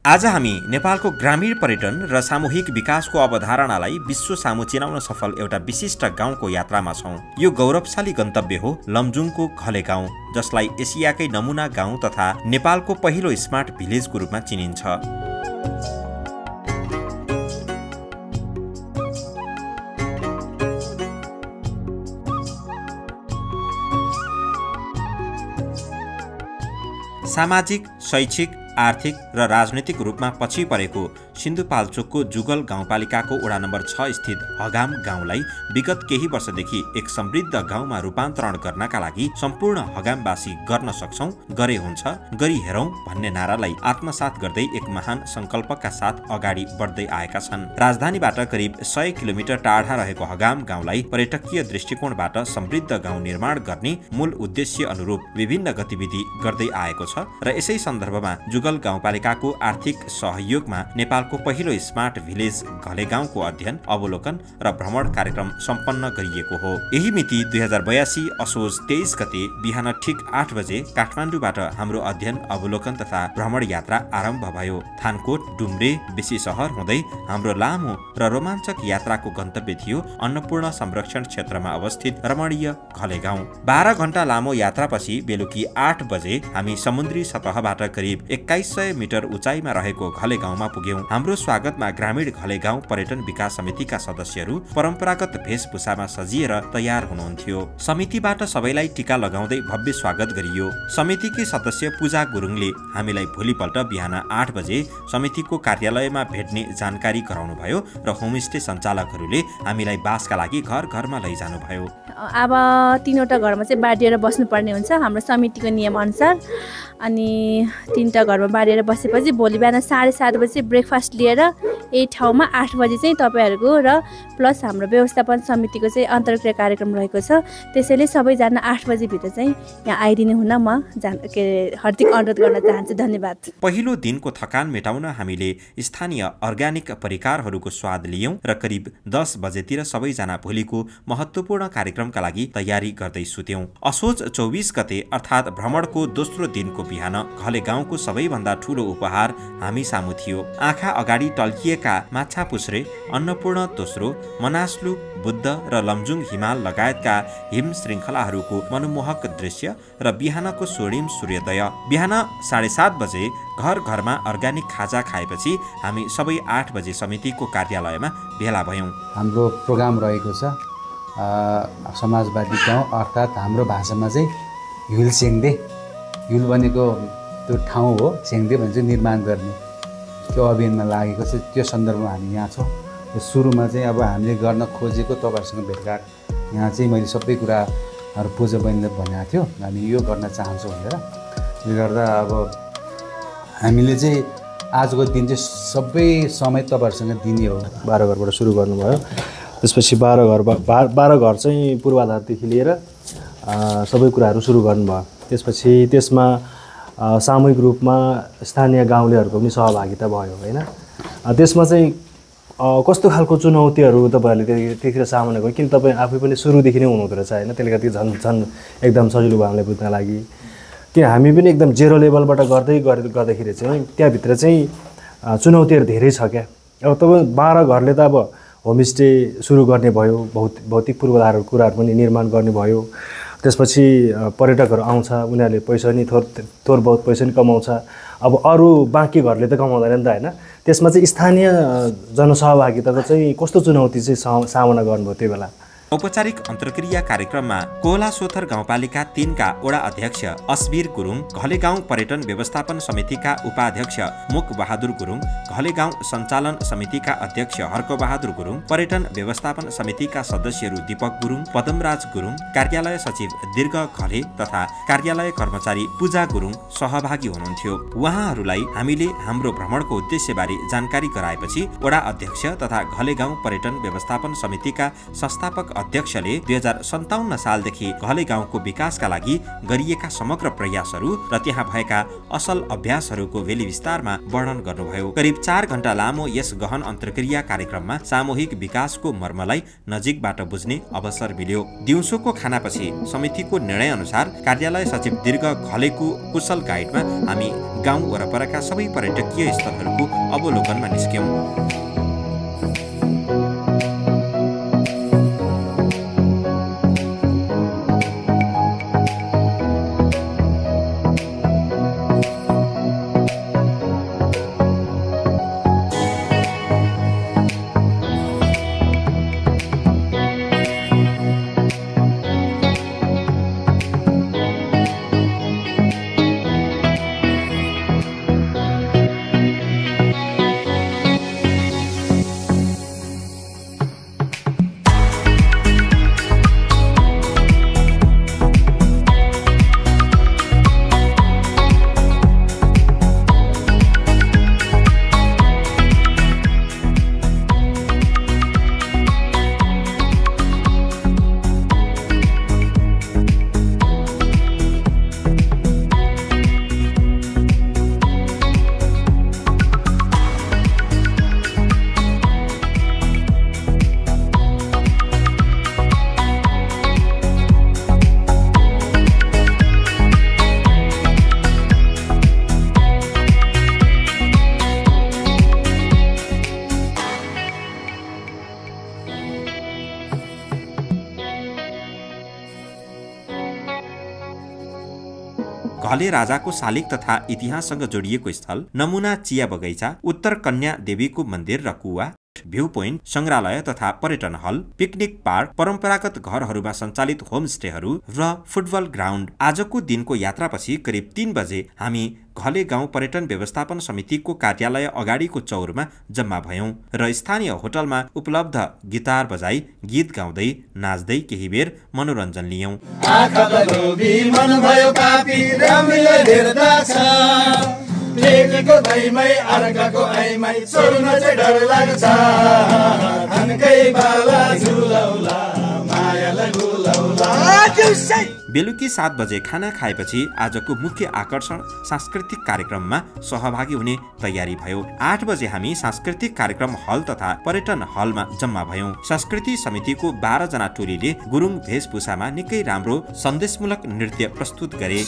आज हामी नेपालको ग्रामीण पर्यटन र सामूहिक विकासको अवधारणालाई विश्व सामु चिनाउन सफल एउटा विशिष्ट गाउँको यात्रामा छौं। यो गौरवशाली गन्तव्य हो लमजुङको घले गाउँ, जसलाई एसियाकै नमुना गाउँ तथा नेपालको पहिलो स्मार्ट भिलेजको रूपमा चिनिन्छ। सामाजिक, शैक्षिक, आर्थिक र राजनैतिक रूपमा पछि परेको सिन्धुपाल्चोकको जुगल गाउँपालिकाको वडा नम्बर 6 स्थित हगाम गाउँलाई विगत केही वर्षदेखि एक समृद्ध गाउँमा रूपान्तरण गर्नका लागि सम्पूर्ण हगामवासी गर्न सक्छौं, गरे हुन्छ, गरी हेरौं भन्ने नारालाई आत्मसात गर्दै एक महान संकल्पका साथ अगाडि बढ्दै आएका छन्। राजधानीबाट करिब 100 किलोमिटर टाढा रहेको हगाम गाउँलाई पर्यटकीय दृष्टिकोणबाट समृद्ध गाउँ निर्माण गर्ने मूल उद्देश्य अनुरूप विभिन्न गतिविधि गर्दै आएको छ र यसै सन्दर्भमा जुगल गाउँपालिकाको आर्थिक सहयोगमा नेपालको पहिलो स्मार्ट भिलेज घले गाउँको अध्ययन, अवलोकन र भ्रमण कार्यक्रम सम्पन्न गरिएको हो। यही मिति 2082 असोज 23 गते बिहान ठिक 8 बजे काठमाडौँबाट हाम्रो अध्ययन, अवलोकन तथा भ्रमण यात्रा आरम्भ भयो। थानकोट, डुम्रे, बेसी सहर हुँदै हाम्रो लामो र रोमाञ्चक यात्राको गन्तव्य थियो अन्नपूर्ण संरक्षण क्षेत्रमा अवस्थित रमणीय घले गाउँ। 12 घण्टा लामो यात्रापछि बेलुकी 8 बजे हामी समुद्री सतहबाट करिब 2100 मिटर उचाइमा रहेको घले गाउँमा पुग्यौं। हाम्रो स्वागतमा ग्रामीण घले गाउँ पर्यटन विकास समितिका सदस्यहरू परम्परागत वेशभूषामा सजिएर तयार हुनुहुन्थ्यो। समितिबाट सबैलाई टीका लगाउँदै भव्य स्वागत गरियो। समितिकी सदस्य पूजा गुरुङले हामीलाई भोलिपल्ट बिहान 8 बजे समितिको कार्यालयमा भेट्ने जानकारी गराउनुभयो र होमस्टे सञ्चालकहरूले हामीलाई बासका लागि घर घरमा लैजानु भयो। अब 3वटा घरमा चाहिँ बाँडिएर बस्नुपर्ने हुन्छ हाम्रो समितिको नियम अनुसार। अनि 3टा घरमा बाँडेर बसेपछि भोलि बिहान 7:30 बजे ब्रेकफास्ट लिएर यही ठाउँमा 8 बजे चाहिँ तपाईँहरूको र प्लस हाम्रो व्यवस्थापन समितिको चाहिँ अन्तर्क्रिया कार्यक्रम रहेको छ। त्यसैले सबैजना 8 बजेभित्र चाहिँ यहाँ आइदिने हुन म हार्दिक अनुरोध गर्न चाहन्छु। धन्यवाद। पहिलो दिनको थकान मेटाउन हामीले स्थानीय अर्ग्यानिक परिकारहरूको स्वाद लियौं र करिब 10 बजेतिर सबैजना भोलिको महत्त्वपूर्ण कार्यक्रमका लागि तयारी गर्दै सुत्यौं। असोज 24 गते अर्थात् भ्रमणको दोस्रो दिनको बिहान घले गाउँको सबैभन्दा ठूलो उपहार हामी सामु थियो। आँखा अगाडि टल्किएका माछापुछ्रे, अन्नपूर्ण दोस्रो, मनास्लु, बुद्ध र लमजुङ हिमाल लगायतका हिम श्रृङ्खलाहरूको मनमोहक दृश्य र बिहानको स्वर्णिम सूर्योदय। बिहान 7:30 बजे घर घरमा अर्ग्यानिक खाजा खाएपछि हामी सबै 8 बजे समितिको कार्यालयमा भेला भयौं। हाम्रो प्रोग्राम रहेको छ समाजवादी गाउँ, अर्थात् हाम्रो भाषामा चाहिँ हिल सेङ्दे, हिल भनेको त्यो ठाउँ हो, सेङ्दे भन्छ निर्माण गर्ने, त्यो अभियानमा लागेको छ। त्यो सन्दर्भमा हामी यहाँ छौँ। सुरुमा चाहिँ अब हामीले गर्न खोजेको तपाईँहरूसँग भेटघाट यहाँ चाहिँ मैले सबै कुराहरू पूजा बहिनीले भनेको थियो हामी यो गर्न चाहन्छौँ भनेर। त्यसले गर्दा अब हामीले चाहिँ आजको दिन चाहिँ सबै समय तपाईँहरूसँग दिने हो। 12 घरबाट सुरु गर्नुभयो। त्यसपछि 12 घर चाहिँ पूर्वाधारदेखि लिएर सबै कुराहरू सुरु गर्नुभयो। त्यसपछि त्यसमा सामूहिक रूपमा स्थानीय गाउँलेहरूको पनि सहभागिता भयो होइन। त्यसमा चाहिँ कस्तो खालको चुनौतीहरू तपाईँहरूले त्यतिखेर सामना गर्नु, किन तपाईँ आफै पनि सुरुदेखि नै हुनुहुँदो रहेछ होइन, त्यसले गर्दा झन् एकदम सजिलो भयो हामीलाई बुझ्न लागि। कि हामी पनि एकदम जेरो लेभलबाट गर्दाखेरि चाहिँ त्यहाँभित्र चाहिँ चुनौतीहरू धेरै छ क्या। अब तपाईँ 12 घरले त अब होमस्टे सुरु गर्ने भयो, भौतिक पूर्वाधारहरू कुराहरू पनि निर्माण गर्ने भयो। त्यसपछि पर्यटकहरू आउँछ, उनीहरूले पैसा नि थोर बहुत पैसा नि कमाउँछ। अब अरू बाँकी घरले त कमाउँदैन नि त होइन। त्यसमा चाहिँ स्थानीय जनसहभागिताको चाहिँ कस्तो चुनौती चाहिँ सामना गर्नुभयो त्यो बेला? औपचारिक अन्तर्क्रिया कार्यक्रममा कोला सोथर गाउँपालिका 3 का वडा अध्यक्ष असबिर गुरुङ, घले गाउँ पर्यटन व्यवस्थापन समितिका उपाध्यक्ष मुक बहादुर गुरुङ, घले गाउँ सञ्चालन समितिका अध्यक्ष हर्क बहादुर गुरुङ, पर्यटन व्यवस्थापन समितिका सदस्यहरू दीपक गुरुङ, पदमराज गुरुङ, कार्यालय सचिव दीर्घ घले तथा कार्यालय कर्मचारी पूजा गुरुङ सहभागी हुनुहुन्थ्यो। उहाँहरूलाई हामीले हाम्रो भ्रमणको उद्देश्यबारे जानकारी गराएपछि वडा अध्यक्ष तथा घले गाउँ पर्यटन व्यवस्थापन समितिका संस्थापक अध्यक्षले 2057 सालदेखि घले गाउँको विकासका लागि गरिएका समग्र प्रयासहरू र त्यहाँ भएका असल अभ्यासहरूको भेली विस्तारमा वर्णन गर्नुभयो। करिब 4 घण्टा लामो यस गहन अन्तर्क्रिया कार्यक्रममा सामूहिक विकासको मर्मलाई नजिकबाट बुझ्ने अवसर मिल्यो। दिउँसोको खानापछि समितिको निर्णय अनुसार कार्यालय सचिव दीर्घ घलेको कुशल गाइडमा हामी गाउँ वरपरका सबै पर्यटकीय स्थलहरूको अवलोकनमा निस्क्यौं। घले राजाको शालिग तथा इतिहाससँग जोडिएको स्थल, नमुना चिया बगैँचा, उत्तर कन्या देवीको मन्दिर र कुवा, भ्यू पोइन्ट, संग्रहालय तथा पर्यटन हल, पिकनिक पार्क, परम्परागत घरहरूमा सञ्चालित होमस्टेहरू र फुटबल ग्राउन्ड। आजको दिनको यात्रापछि करिब 3 बजे हामी घले गाउँ पर्यटन व्यवस्थापन समितिको कार्यालय अगाडिको चौरमा जम्मा भयौं र स्थानीय होटलमा उपलब्ध गिटार बजाई गीत गाउँदै नाच्दै केही बेर मनोरञ्जन लियौं। बेलुकी 7 बजे खाना खाएपछि आजको मुख्य आकर्षण सांस्कृतिक कार्यक्रममा सहभागी हुने तयारी भयो। 8 बजे हामी सांस्कृतिक कार्यक्रम हल तथा पर्यटन हलमा जम्मा भयौं। संस्कृति समितिको 12 जना टोलीले गुरुङ भेषभूषामा निकै राम्रो सन्देशमूलक नृत्य प्रस्तुत गरे।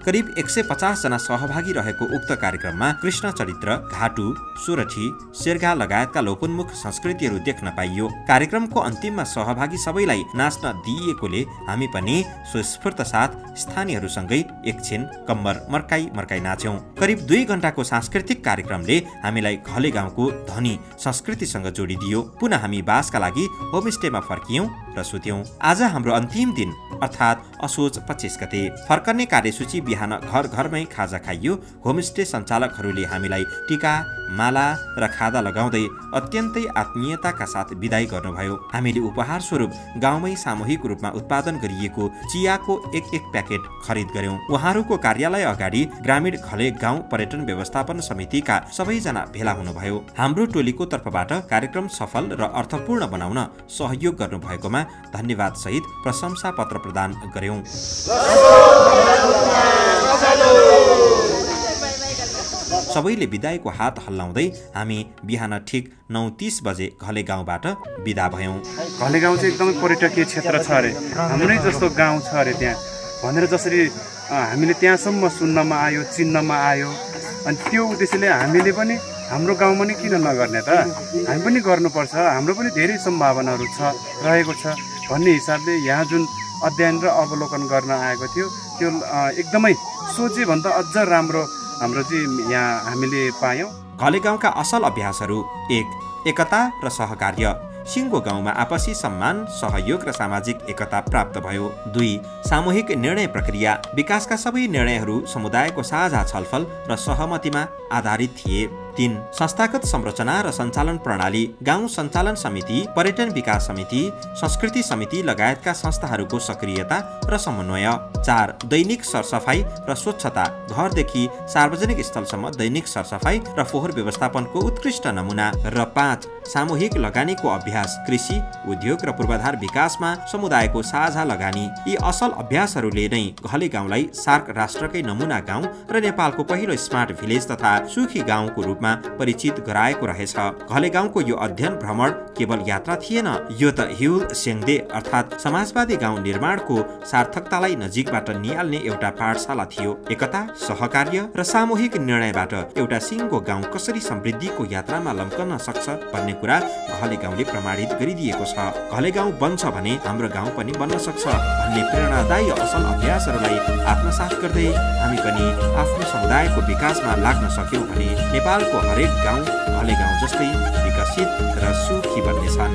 करिब 150 जना सहभागी रहेको उक्त कार्यक्रममा कृष्ण चरित्र, घाटु, सोरठी, शेरघा लगायतका लोपोन्मुख संस्कृतिहरू देख्न पाइयो। कार्यक्रमको अन्तिममा सहभागी सबैलाई नाच्न दिइएकोले हामी पनि स्वस्फूर्त साथ स्थानीयहरूसँगै एकछिन कम्मर मर्काई नाच्यौं। करिब 2 घण्टाको सांस्कृतिक कार्यक्रमले हामीलाई घले गाउँको धनी संस्कृतिसँग जोडिदियो। पुनः हामी बासका लागि होमस्टेमा फर्कियौं र सुत्यौं। आज हाम्रो अन्तिम दिन अर्थात् असोज 25 गते। फर्कने कार्यसूची बिहान घर घरमै खाजा खाइयो। होमस्टे सञ्चालकहरूले हामीलाई टीका, माला र खादा लगाउँदै अत्यन्तै आत्मीयताका साथ विदाई गर्नुभयो। हामीले उपहार स्वरूप गाउँमै सामूहिक रूपमा उत्पादन गरिएको चियाको एक प्याकेट खरिद गर्यौं। उहाँहरूको कार्यालय अगाडि ग्रामीण घले गाउँ पर्यटन व्यवस्थापन समितिका सबैजना भेला हुनुभयो। हाम्रो टोलीको तर्फबाट कार्यक्रम सफल र अर्थपूर्ण बनाउन सहयोग गर्नुभएकोमा धन्यवाद सहित प्रशंसा पत्र प्रदान गर्यौं। सबैले विदाईको हात हल्लाउँदै हामी बिहान ठिक 9:30 बजे घले गाउँबाट विदा भयौं। घले गाउँ चाहिँ एकदमै पर्यटकीय क्षेत्र छ अरे, हाम्रै जस्तो गाउँ छ अरे त्यहाँ भनेर जसरी हामीले त्यहाँसम्म सुन्नमा आयो, चिन्नमा आयो, अनि त्यो उद्देश्यले हामीले पनि हाम्रो गाउँमा नै किन नगर्ने त, हामी पनि गर्नुपर्छ, हाम्रो पनि धेरै सम्भावनाहरू रहेको छ भन्ने हिसाबले यहाँ जुन अध्ययन र अवलोकन गर्न आएको थियो त्यो एकदमै सोचे भन्दा अझ राम्रो हाम्रो चाहिँ यहाँ हामीले पायौँ। घले गाउँका असल अभ्यासहरू: 1. एकता र सहकार्य। सिङ्गो गाउँमा आपसी सम्मान, सहयोग र सामाजिक एकता प्राप्त भयो। 2. सामूहिक निर्णय प्रक्रिया। विकासका सबै निर्णयहरू समुदायको साझा छलफल र सहमतिमा आधारित थिए। 3. संस्थागत संरचना र सञ्चालन प्रणाली, गाउँ सञ्चालन समिति, पर्यटन विकास समिति, संस्कृति समिति लगायतका संस्थाहरूको सक्रियता र समन्वय। 4. दैनिक सरसफाई र स्वच्छता, घरदेखि सार्वजनिक स्थलसम्म दैनिक सरसफाई र फोहोर व्यवस्थापनको उत्कृष्ट नमुना। र 5. सामूहिक लगानीको अभ्यास, कृषि, उद्योग र पूर्वाधार विकासमा समुदायको साझा लगानी। यी असल अभ्यासहरूले नै घले गाउँलाई सार्क राष्ट्रकै नमुना गाउँ र नेपालको पहिलो स्मार्ट भिलेज तथा सुखी गाउँको रूपमा परिचित गराएको रहेछ। घले गाउँको यो अध्ययन भ्रमण केवल यात्रा थिएन, यो त हिउल सेङदे अर्थात् समाजवादी गाउँ निर्माणको सार्थकतालाई नजिकबाट निहाल्ने एउटा पाठशाला थियो। एकता, सहकार्य र सामूहिक निर्णयबाट एउटा सिङ्गो गाउँ कसरी समृद्धिको यात्रामा लम्कन सक्छ भन्ने कुरा घले गाउँले प्रमाणित गरिदिएको छ। घले गाउँ बन्छ भने हाम्रो गाउँ पनि बन्न सक्छ भन्ने प्रेरणादायी असल अभ्यासहरूलाई आत्मसात गर्दै हामी पनि आफ्नो समुदायको विकासमा लाग्न सक्यौँ भने नेपालको हरेक गाउँ घले गाउँ जस्तै विकसित र सुखी बन्नेछन्।